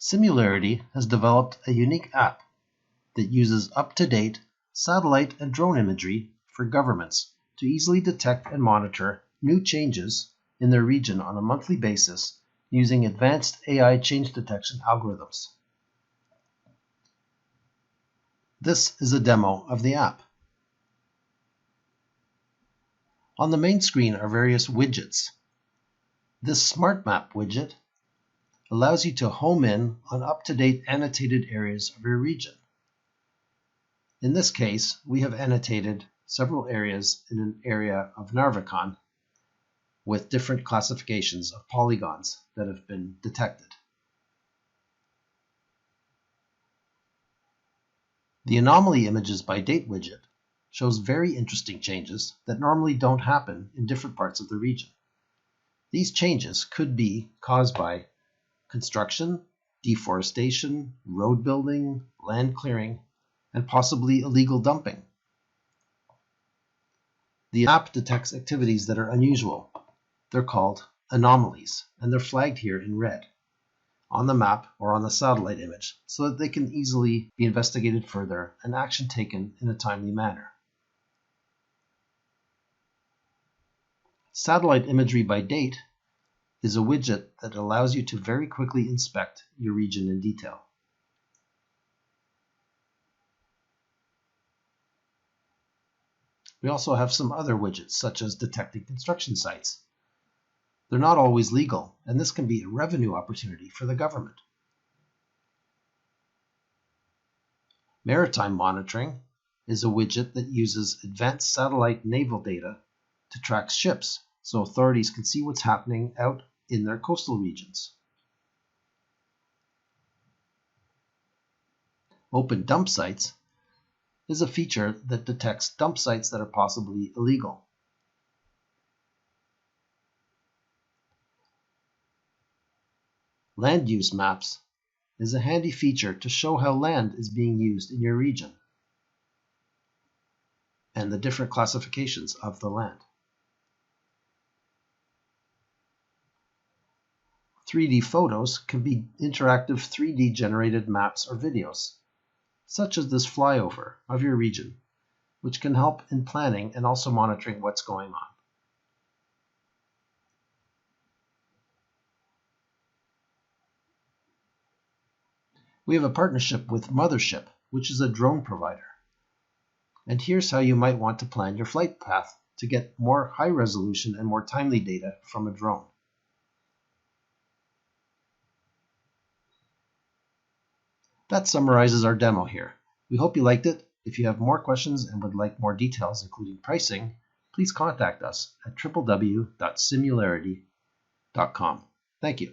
Simularity has developed a unique app that uses up-to-date satellite and drone imagery for governments to easily detect and monitor new changes in their region on a monthly basis using advanced AI change detection algorithms. This is a demo of the app. On the main screen are various widgets. This Smart Map widget allows you to home in on up-to-date annotated areas of your region. In this case, we have annotated several areas in an area of Narration with different classifications of polygons that have been detected. The Anomaly Images by Date widget shows very interesting changes that normally don't happen in different parts of the region. These changes could be caused by construction, deforestation, road building, land clearing, and possibly illegal dumping. The app detects activities that are unusual. They're called anomalies, and they're flagged here in red on the map or on the satellite image so that they can easily be investigated further and action taken in a timely manner. Satellite Imagery by Date is a widget that allows you to very quickly inspect your region in detail. We also have some other widgets, such as detecting construction sites. They're not always legal, and this can be a revenue opportunity for the government. Maritime Monitoring is a widget that uses advanced satellite naval data to track ships so authorities can see what's happening out in their coastal regions. Open Dump Sites is a feature that detects dump sites that are possibly illegal. Land Use Maps is a handy feature to show how land is being used in your region and the different classifications of the land. 3D photos can be interactive 3D generated maps or videos, such as this flyover of your region, which can help in planning and also monitoring what's going on. We have a partnership with Mothership, which is a drone provider. And here's how you might want to plan your flight path to get more high resolution and more timely data from a drone. That summarizes our demo here. We hope you liked it. If you have more questions and would like more details, including pricing, please contact us at www.simularity.com. Thank you.